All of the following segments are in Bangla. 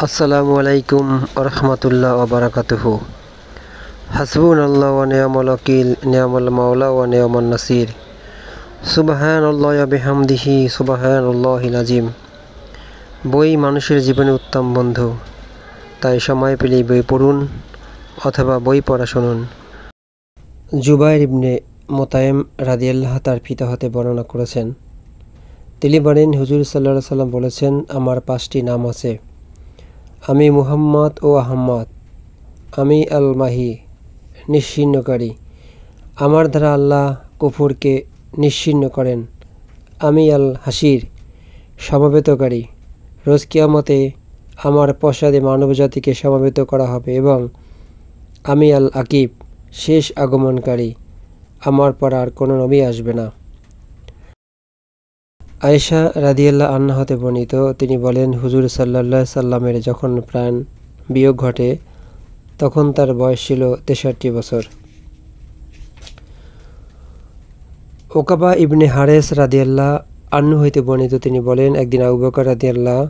আসসালামু আলাইকুম রহমতুল্লাহ ওবরাকাতুহু। হাসবুনাল্লাহ ওয়া নি'মাল ওয়াকিল, নি'মাল মাওলা ওয়া নি'মান নাসির। সুবহানাল্লাহি ওয়া বিহামদিহি সুবহানাল্লাহিল আযীম। বই মানুষের জীবনে উত্তম বন্ধু, তাই সময় পেলেই বই পড়ুন অথবা বই পড়া শুনুন। জুবাইর ইবনে মুতাইম রাদিয়াল্লাহু তার পিতা হতে বর্ণনা করেছেন, তিনি বলেন, হুজুর সাল্লাল্লাহু আলাইহি সাল্লাম বলেছেন, আমার 5টি নাম আছে। আমি মুহাম্মদ ও আহম্মদ, আমি আল মাহি, নিশ্চিহ্নকারী। আমার দ্বারা আল্লাহ কুফরকে নিশ্চিহ্ন করেন। আমি আল হাসির, সমবেতকারী। রোজ কিয়ামতে আমার পশ্চাদে মানবজাতিকে সমবেত করা হবে। এবং আমি আল আকিব, শেষ আগমনকারী। আমার পর আর কোনো নবী আসবে না। আয়েশা রাদিয়াল্লাহু আনহা হতে বর্ণিত, তিনি বলেন, হুজুর সাল্লাল্লাহু আলাইহি সাল্লামের যখন প্রাণ বিয়োগ ঘটে তখন তার বয়স ছিল 63 বছর। ওকাবা ইবনে হারেস রাদিয়াল্লাহু আনহু হইতে বর্ণিত, তিনি বলেন, একদিন আবু বকর রাদিয়াল্লাহু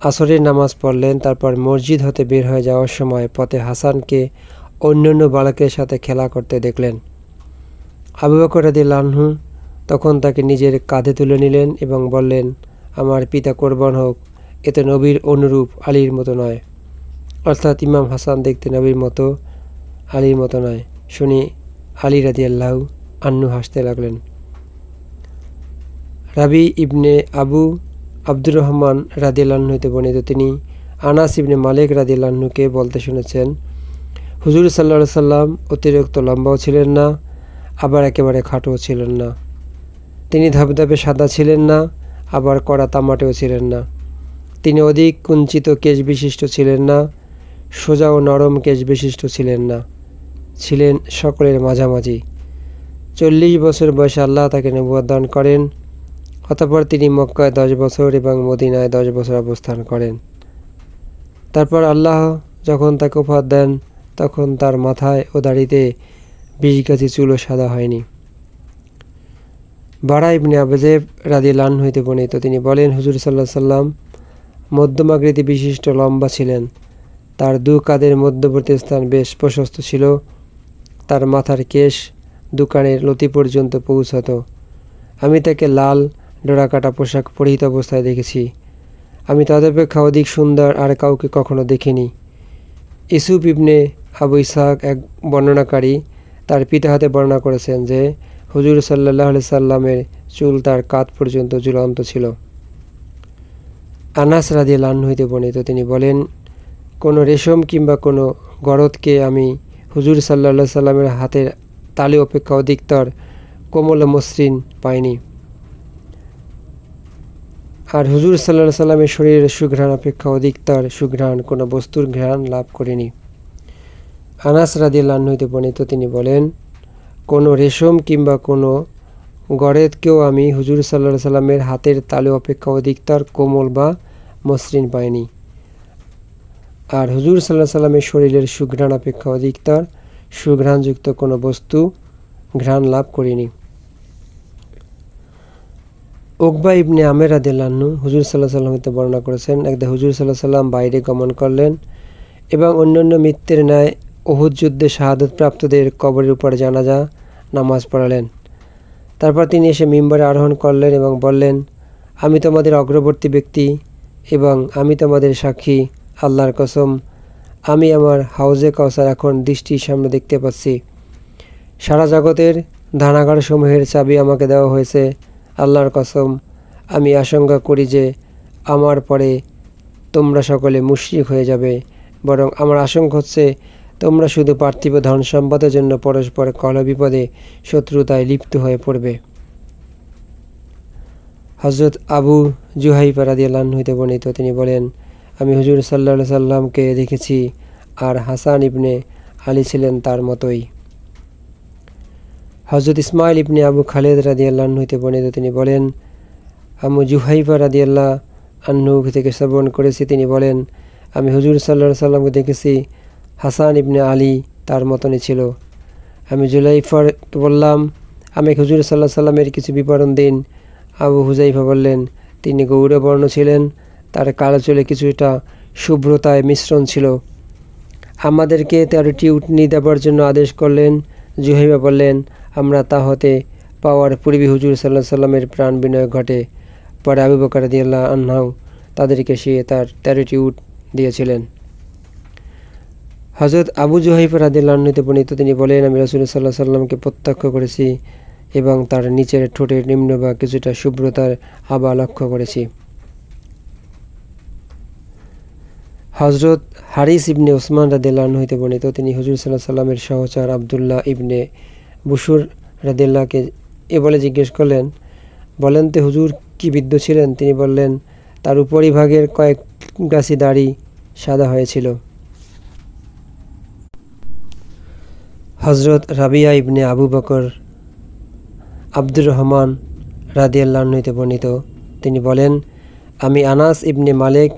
আসরের নামাজ পড়লেন। তারপর মসজিদ হতে বের হয়ে যাওয়ার সময় পথে হাসানকে অন্যান্য বালকের সাথে খেলা করতে দেখলেন। আবু বকর রাদিয়াল্লাহু আনহু তখন তাকে নিজের কাঁধে তুলে নিলেন এবং বললেন, আমার পিতা কোরবান হোক, এ তো নবীর অনুরূপ, আলীর মতো নয়। অর্থাৎ ইমাম হাসান দেখতে নবীর মতো, আলীর মতো নয়। শুনি আলী রাদিয়াল্লাহু আনহু হাসতে লাগলেন। রাবি ইবনে আবু আব্দুর রহমান রাদিয়াল্লাহু আনহু হইতে বর্ণিত, তিনি আনাস ইবনে মালিক রাদিয়াল্লাহু আনহুকে বলতে শুনেছেন, হুজুর সাল্লাল্লাহু আলাইহি সাল্লাম অতিরিক্ত লম্বাও ছিলেন না, আবার একেবারে খাটোও ছিলেন না। তিনি ধবধবে সাদা ছিলেন না, আবার কড়া তামাটেও ছিলেন না। তিনি অধিক কুঞ্চিত কেশ বিশিষ্ট ছিলেন না, সোজা ও নরম কেশ বিশিষ্ট ছিলেন না, ছিলেন সকলের মাঝামাঝি। 40 বছর বয়সে আল্লাহ তাকে নবুয়ত দান করেন। অতঃপর তিনি মক্কায় 10 বছর এবং মদিনায় 10 বছর অবস্থান করেন। তারপর আল্লাহ যখন তাকে উপহার দেন তখন তার মাথায় ও দাড়িতে 20 গাছি চুলও সাদা হয়নি। বারা ইবনে আবজেব রাদিয়াল্লাহু আনহু হইতে বর্ণিত, তিনি বলেন, হুজুর সাল্লাল্লাহু আলাইহি সাল্লাম মধ্যমাকৃতি বিশিষ্ট, লম্বা ছিলেন। তার 2 কাঁধের মধ্যবর্তী স্থান বেশ প্রশস্ত ছিল। তার মাথার কেশ 2 কানের লতি পর্যন্ত পৌঁছত। আমি তাকে লাল ডোরাকাটা পোশাক পরিহিত অবস্থায় দেখেছি। আমি তদপেক্ষা অধিক সুন্দর আর কাউকে কখনো দেখিনি। ইউসুফ ইবনে আবু ইসহাক, এক বর্ণনাকারী, তার পিতা হাতে বর্ণনা করেছেন যে হুজুর সাল্লাল্লাহু আলাইহি সাল্লামের চুল তার কাঁধ পর্যন্ত ঝুলন্ত ছিল। আনাস রাদিয়াল্লাহু আনহু হইতে বর্ণিত, তিনি বলেন, কোনো রেশম কিংবা কোনো গরদকে আমি হুজুর সাল্লাল্লাহু আলাইহি সাল্লামের হাতের তালি অপেক্ষা অধিকতর কোমল মসৃণ পাইনি। আর হুজুর সাল্লাল্লাহু আলাইহি সাল্লামের শরীরের সুঘ্রাণ অপেক্ষা অধিকতর সুঘ্রাণ কোনো বস্তুর ঘ্রাণ লাভ করিনি। আনাস রাদিয়াল্লাহু আনহু হইতে বর্ণিত, তিনি বলেন, কোনো রেশম কিংবা কোনো গরেদকেও আমি হুজুর সাল্লাল্লাহু আলাইহি সাল্লামের হাতের তালু অপেক্ষা অধিকতর কোমল বা মসৃণ পাইনি। আর হুজুর সাল্লাল্লাহু আলাইহি সাল্লামের শরীরের সুঘ্রাণ অপেক্ষা অধিকতর সুঘ্রাণযুক্ত কোনো বস্তু ঘ্রাণ লাভ করিনি। উকবা ইবনে আমের রাদিয়াল্লাহু আনহু হুজুর সাল্লাল্লাহু আলাইহি সাল্লাম হতে বর্ণনা করেছেন, একদা হুজুর সাল্লাল্লাহু আলাইহি সাল্লাম বাইরে গমন করলেন এবং অন্যান্য মিত্রের ন্যায় উহুদ যুদ্ধে শাহাদাত প্রাপ্তদের কবরের উপর জানাজা নামাজ পড়ালেন। তারপর তিনি এসে মিম্বরে আরোহণ করলেন এবং বললেন, আমি তোমাদের অগ্রবর্তী ব্যক্তি এবং আমি তোমাদের সাক্ষী, আল্লাহর কসম, আমি আমার হাউজে কাউসার এখন দৃষ্টির সামনে দেখতে পাচ্ছি। সারা জগতের ধানাগারসমূহের চাবি আমাকে দেওয়া হয়েছে। আল্লাহর কসম, আমি আশঙ্কা করি যে আমার পরে তোমরা সকলে মুশরিক হয়ে যাবে। বরং আমার আশঙ্কা হচ্ছে তোমরা শুধু পার্থিব ধন সম্পদের জন্য পরস্পর কলহ বিপদে শত্রুতায় লিপ্ত হয়ে পড়বে। হযরত আবু জুহাইফা রাদিয়াল্লাহু আনহু হইতে বর্ণিত, তিনি বলেন, আমি হুজুর সাল্লাল্লাহু আলাইহি সাল্লামকে দেখেছি আর হাসান ইবনে আলী ছিলেন তার মতোই। হযরত ইসমাইল ইবনে আবু খালেদ রাদিয়াল্লাহু আনহু হইতে বর্ণিত, তিনি বলেন, আবু জুহাইফা রাদিয়াল্লাহু আনহু থেকে শ্রবণ করেছি, তিনি বলেন, আমি হুজুর সাল্লাল্লাহু আলাইহি সাল্লামকে দেখেছি, হাসান ইবনে আলী তার মতনই ছিল। আমি জুলাইফাকে বললাম, আমি হুজুর সাল্লাল্লাহু আলাইহি সাল্লামের কিছু বিবরণ দিন। আবু হুজাইফা বললেন, তিনি গৌরবর্ণ ছিলেন, তার কালো চুলে কিছুটা শুভ্রতায় মিশ্রণ ছিল। আমাদেরকে 13টি উটনি দেবার জন্য আদেশ করলেন। জুহাইমা বললেন, আমরা তা হতে পাওয়ার পূর্বে হুজুর সাল্লাল্লাহু আলাইহি সাল্লামের প্রাণ বিনয় ঘটে। পরে আবু বকর রাদিয়াল্লাহু আনহু তাদেরকে সে তার 13টি উট দিয়েছিলেন। হযরত আবু জুহাইফা রাদিয়াল্লাহু আনহু হতে বর্ণিত, তিনি বলেন, আমি রাসূল সাল্লাল্লাহু আলাইহি সাল্লামকে প্রত্যক্ষ করেছি এবং তার নিচের ঠোঁটের নিম্নভাগ কিছুটা শুভ্রতার আভা লক্ষ্য করেছি। হযরত হারিস ইবনে উসমান রাদিয়াল্লাহু আনহু হতে বর্ণিত, তিনি হুজুর সাল্লাল্লাহু আলাইহি সাল্লামের সহচর আব্দুল্লাহ ইবনে বুশুর রাদিয়াল্লাহুকে এ বলে জিজ্ঞেস করলেন, বলেন তো হুজুর কি বৃদ্ধ ছিলেন? তিনি বললেন, তার উপরিভাগের কয়েক গাছি দাড়ি সাদা হয়েছিল। হযরত রাবিয়া ইবনে আবু বকর আব্দুর রহমান রাদিয়াল্লাহু আনহু হতে বর্ণিত, তিনি বলেন, আমি আনাস ইবনে মালিক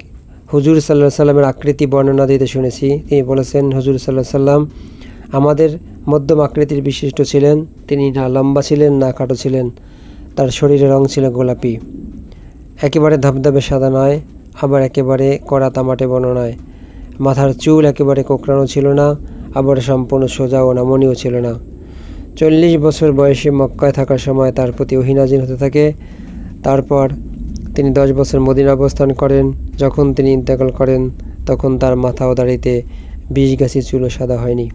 হুজুর সাল্লাল্লাহু আলাইহি সাল্লামের আকৃতি বর্ণনা দিতে শুনেছি। তিনি বলেছেন, হুজুর সাল্লাল্লাহু আলাইহি সাল্লাম আমাদের মধ্যম আকৃতির বিশিষ্ট ছিলেন। তিনি না লম্বা ছিলেন না খাটো ছিলেন। তার শরীরের রং ছিল গোলাপি, একেবারে ধবধবে সাদা নয়, আবার একেবারে কড়া তামাটে বর্ণ নয়। মাথার চুল একেবারে কোঁকড়ানো ছিল না, আবার সম্পূর্ণ সোজা ও নমনীয় ছিল না। 40 বছর বয়সে মক্কায় থাকার সময় তার প্রতি ওহী নাযিল হতে থাকে। তারপর তিনি 10 বছর মদিনা অবস্থান করেন। যখন তিনি ইন্তেকাল করেন তখন তার মাথা ও দাড়িতে 20 গাছি চুলও সাদা হয়নি।